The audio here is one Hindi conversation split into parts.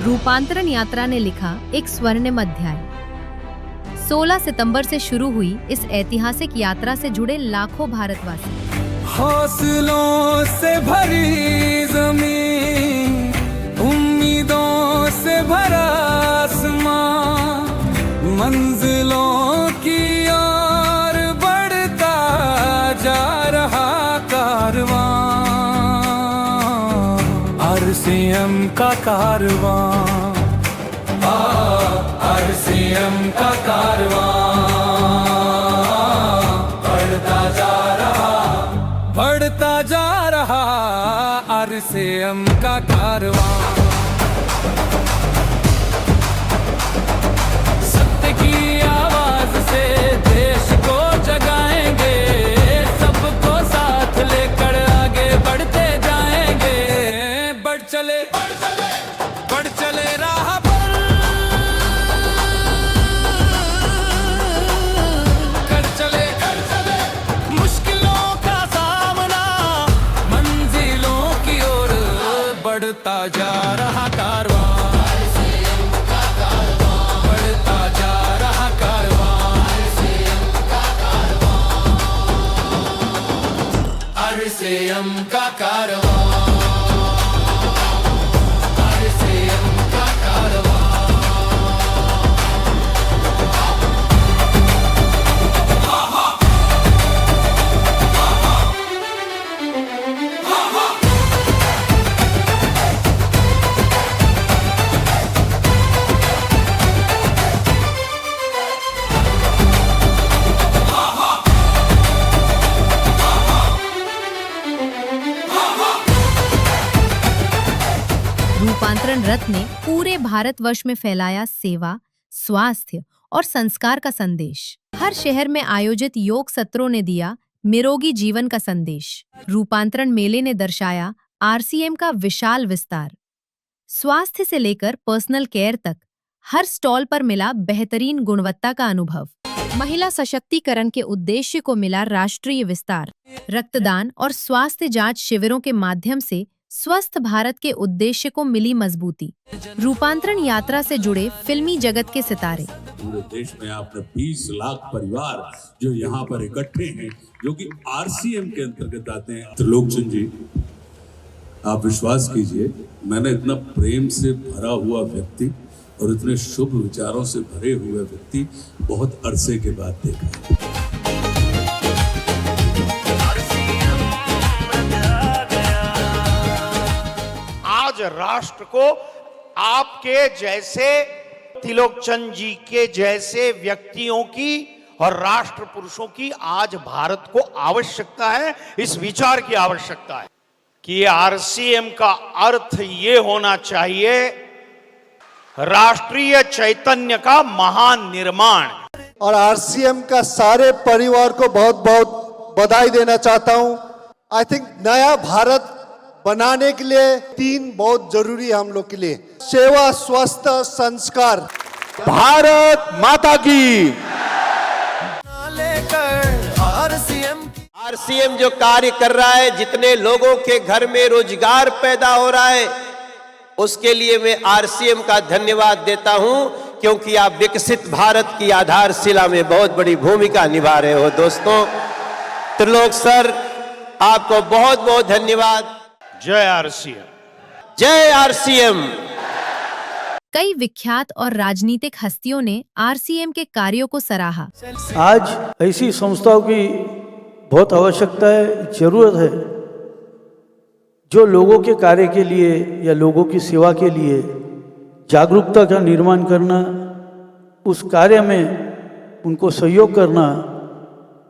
रूपांतरण यात्रा ने लिखा एक स्वर्णिम अध्याय। 16 सितंबर से शुरू हुई इस ऐतिहासिक यात्रा से जुड़े लाखों भारतवासी। हौसलों से भरी ज़मीं, उम्मीदों से भरा आसमां, मंजिलों की ओर बढ़ता जा रहा कारवां, RCM का कारवां, RCM का कारवां बढ़ता जा रहा RCM का कारवां। सत्य की आवाज से देश को जगाएंगे, सबको साथ लेकर आगे बढ़ते जाएंगे। बढ़ चले राह पर, कर चले मुश्किलों का सामना, मंजिलों की ओर बढ़ता जा रहा कारवां, बढ़ता जा रहा कारवां, RCM का कारवां, RCM का कारवां। रूपांतरण रथ ने पूरे भारतवर्ष में फैलाया सेवा, स्वास्थ्य और संस्कार का संदेश। हर शहर में आयोजित योग सत्रों ने दिया निरोगी जीवन का संदेश। रूपांतरण मेले ने दर्शाया RCM का विशाल विस्तार। स्वास्थ्य से लेकर पर्सनल केयर तक हर स्टॉल पर मिला बेहतरीन गुणवत्ता का अनुभव। महिला सशक्तिकरण के उद्देश्य को मिला राष्ट्रीय विस्तार। रक्तदान और स्वास्थ्य जांच शिविरों के माध्यम से स्वस्थ भारत के उद्देश्य को मिली मजबूती। रूपांतरण यात्रा से जुड़े फिल्मी जगत के सितारे। पूरे देश में आपने 20 लाख परिवार जो यहाँ पर इकट्ठे हैं, जो कि RCM के अंतर्गत आते हैं। त्रिलोकचंद जी, आप विश्वास कीजिए, मैंने इतना प्रेम से भरा हुआ व्यक्ति और इतने शुभ विचारों से भरे हुए व्यक्ति बहुत अरसे के बाद देखा। आज राष्ट्र को आपके जैसे, त्रिलोकचंद जी के जैसे व्यक्तियों की और राष्ट्र पुरुषों की आज भारत को आवश्यकता है। इस विचार की आवश्यकता है कि RCM का अर्थ ये होना चाहिए राष्ट्रीय चैतन्य का महान निर्माण। और RCM का सारे परिवार को बहुत बहुत बधाई देना चाहता हूं। आई थिंक नया भारत बनाने के लिए 3 बहुत जरूरी है हम लोग के लिए: सेवा, स्वस्थ, संस्कार। भारत माता की। RCM जो कार्य कर रहा है, जितने लोगों के घर में रोजगार पैदा हो रहा है, उसके लिए मैं RCM का धन्यवाद देता हूं, क्योंकि आप विकसित भारत की आधारशिला में बहुत बड़ी भूमिका निभा रहे हो। दोस्तों, त्रिलोक सर, आपको बहुत बहुत धन्यवाद। जय RCM, जय RCM। कई विख्यात और राजनीतिक हस्तियों ने RCM के कार्यों को सराहा। आज ऐसी संस्थाओं की बहुत आवश्यकता है, जरूरत है, जो लोगों के कार्य के लिए या लोगों की सेवा के लिए जागरूकता का निर्माण करना, उस कार्य में उनको सहयोग करना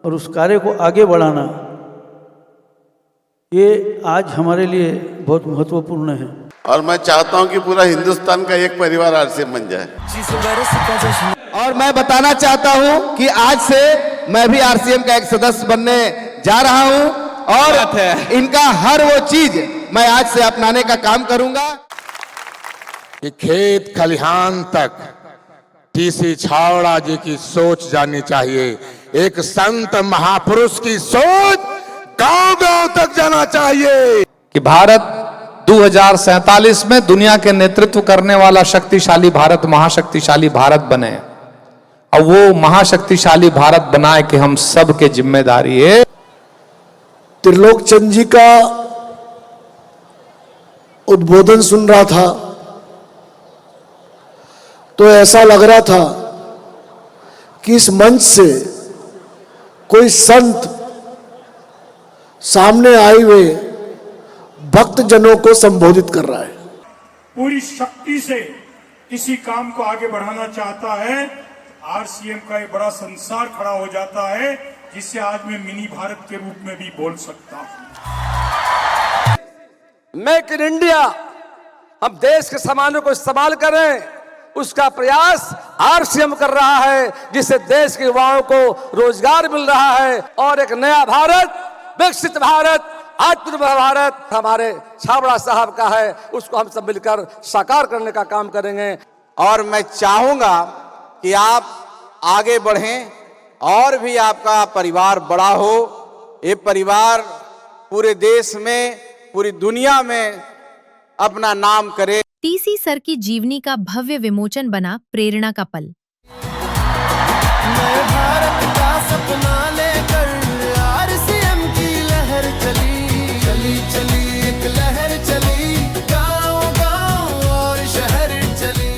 और उस कार्य को आगे बढ़ाना, ये आज हमारे लिए बहुत महत्वपूर्ण है। और मैं चाहता हूं कि पूरा हिंदुस्तान का एक परिवार RCM बन जाए। और मैं बताना चाहता हूं कि आज से मैं भी RCM का एक सदस्य बनने जा रहा हूं और इनका हर वो चीज मैं आज से अपनाने का काम करूंगा। कि खेत खलिहान तक TC छावड़ा जी की सोच जानी चाहिए। एक संत महापुरुष की सोच गांव-गांव तक जाना चाहिए कि भारत 2047 में दुनिया के नेतृत्व करने वाला शक्तिशाली भारत महाशक्तिशाली भारत बने, और वो महाशक्तिशाली भारत बनाए कि हम सब के जिम्मेदारी है। त्रिलोकचंद जी का उद्बोधन सुन रहा था तो ऐसा लग रहा था कि इस मंच से कोई संत सामने आए हुए भक्त जनों को संबोधित कर रहा है। पूरी शक्ति से किसी काम को आगे बढ़ाना चाहता है, आरसीएम का एक बड़ा संसार खड़ा हो जाता है, जिसे आज मैं मिनी भारत के रूप में भी बोल सकता हूं। मेक इन इंडिया, हम देश के सामानों को इस्तेमाल करें, उसका प्रयास आरसीएम कर रहा है, जिससे देश के युवाओं को रोजगार मिल रहा है और एक नया भारत, विकसित भारत, आत्मनिर्भर भारत हमारे छाबड़ा साहब का है, उसको हम सब मिलकर साकार करने का काम करेंगे। और मैं चाहूंगा कि आप आगे बढ़ें और भी आपका परिवार बड़ा हो, ये परिवार पूरे देश में, पूरी दुनिया में अपना नाम करे। टीसी सर की जीवनी का भव्य विमोचन बना प्रेरणा का पल। नए भारत का सपना लेकर आरसीएम की लहर चली चली चली, एक लहर चली, गांव-गांव और शहर चली।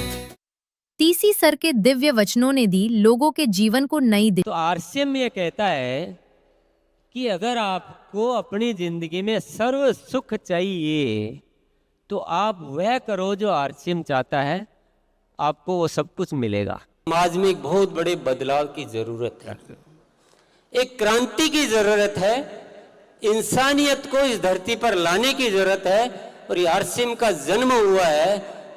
टीसी सर के दिव्य वचनों ने दी लोगों के जीवन को नई दिशा। तो आरसीएम ये कहता है कि अगर आपको अपनी जिंदगी में सर्व सुख चाहिए तो आप वह करो जो आरसीएम चाहता है, आपको वो सब कुछ मिलेगा। समाज में एक बहुत बड़े बदलाव की जरूरत है, एक क्रांति की जरूरत है, इंसानियत को इस धरती पर लाने की जरूरत है। और ये आरसीएम का जन्म हुआ है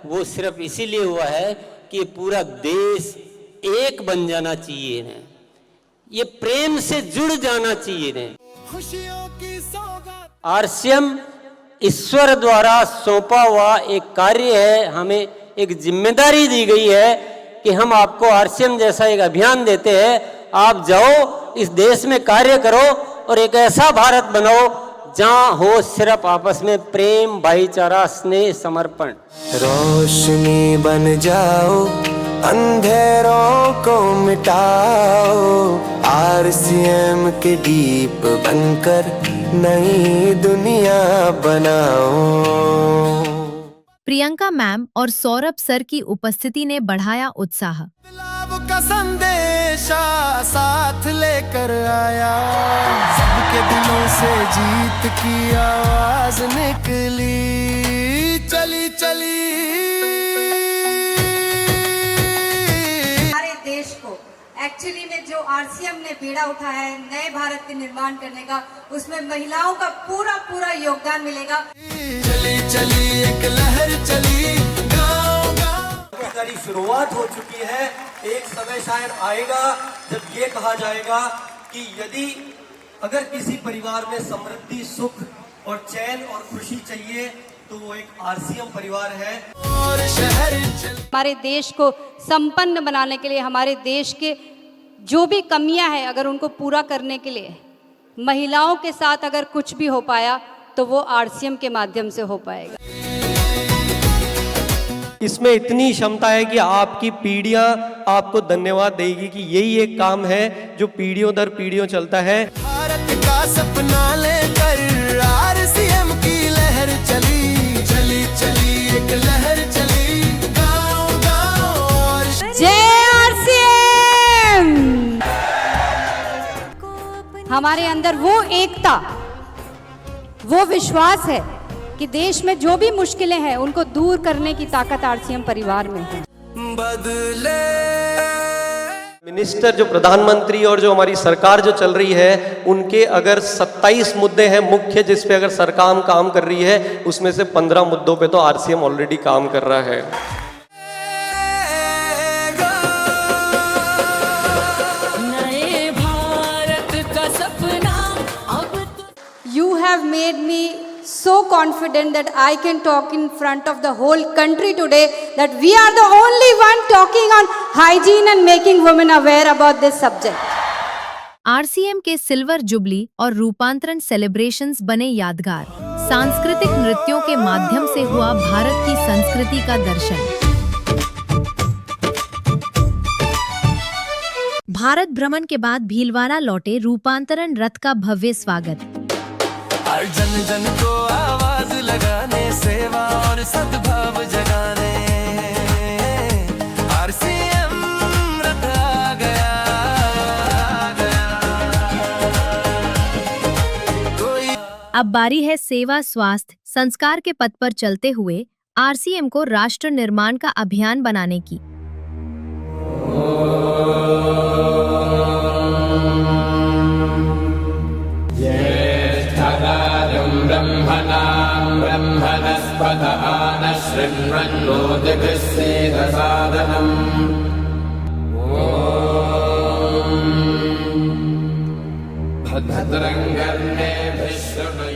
वो सिर्फ इसीलिए हुआ है कि पूरा देश एक बन जाना चाहिए ने, ये प्रेम से जुड़ जाना चाहिए ने। खुशियों की सौगात आरसीएम ईश्वर द्वारा सौंपा हुआ एक कार्य है, हमें एक जिम्मेदारी दी गई है कि हम आपको आरसीएम जैसा एक अभियान देते हैं, आप जाओ इस देश में कार्य करो और एक ऐसा भारत बनाओ जहां हो सिर्फ आपस में प्रेम, भाईचारा, स्नेह, समर्पण। रोशनी बन जाओ, अंधेरों को मिटाओ, आरसीएम के दीप बनकर नई दुनिया बनाओ। प्रियंका मैम और सौरभ सर की उपस्थिति ने बढ़ाया उत्साह। बदलाव का संदेशा साथ लेकर आया, सबके दिलों से जीत की आवाज निकली, चली चली। हमारे देश को एक्चुअली में जो आरसीएम ने बीड़ा उठाया है नए भारत के निर्माण करने का, उसमें महिलाओं का पूरा पूरा योगदान मिलेगा। चली चली एक लहर चली, गांव-गांव। की शुरुआत हो चुकी है। एक समय शायद आएगा जब ये कहा जाएगा कि यदि अगर किसी परिवार में समृद्धि, सुख और चैन और खुशी चाहिए तो वो एक आरसीएम परिवार है। और शहर हमारे देश को संपन्न बनाने के लिए, हमारे देश के जो भी कमियां हैं अगर उनको पूरा करने के लिए महिलाओं के साथ अगर कुछ भी हो पाया तो वो आरसीएम के माध्यम से हो पाएगा। इसमें इतनी क्षमता है कि आपकी पीढ़ियां आपको धन्यवाद देगी कि यही एक काम है जो पीढ़ियों दर पीढ़ियों चलता है। भारत का सपना लेकर आरसीएम की लहर चली चली चली, एक लहर चली, गांव-गांव और जय आरसीएम। हमारे अंदर वो एकता, वो विश्वास है कि देश में जो भी मुश्किलें हैं उनको दूर करने की ताकत आरसीएम परिवार में है। बदले मिनिस्टर जो प्रधानमंत्री और जो हमारी सरकार जो चल रही है, उनके अगर 27 मुद्दे हैं मुख्य जिस पे अगर सरकार काम कर रही है, उसमें से 15 मुद्दों पे तो आरसीएम ऑलरेडी काम कर रहा है। नए भारत का सपना अब You have made me so confident that I can talk in front of the whole country today that we are the only one talking on hygiene and making women aware about this subject. RCM के सिल्वर जुबली और रूपांतरण सेलिब्रेशंस बने यादगार। सांस्कृतिक नृत्यों के माध्यम से हुआ भारत की संस्कृति का दर्शन। भारत भ्रमण के बाद भीलवाड़ा लौटे रूपांतरण रथ का भव्य स्वागत। हर जन जन को आवाज लगाने, सेवा और सद्भाव जगाने आरसीएम रथ आ गया, अब बारी है सेवा, स्वास्थ्य, संस्कार के पथ पर चलते हुए आरसीएम को राष्ट्र निर्माण का अभियान बनाने की। ब्रह्मणां ब्रह्मणस्पत आनशृण्वन्नोतिभिस्सेदसादनम्। ॐ भद्रं कर्णेभिः शृणु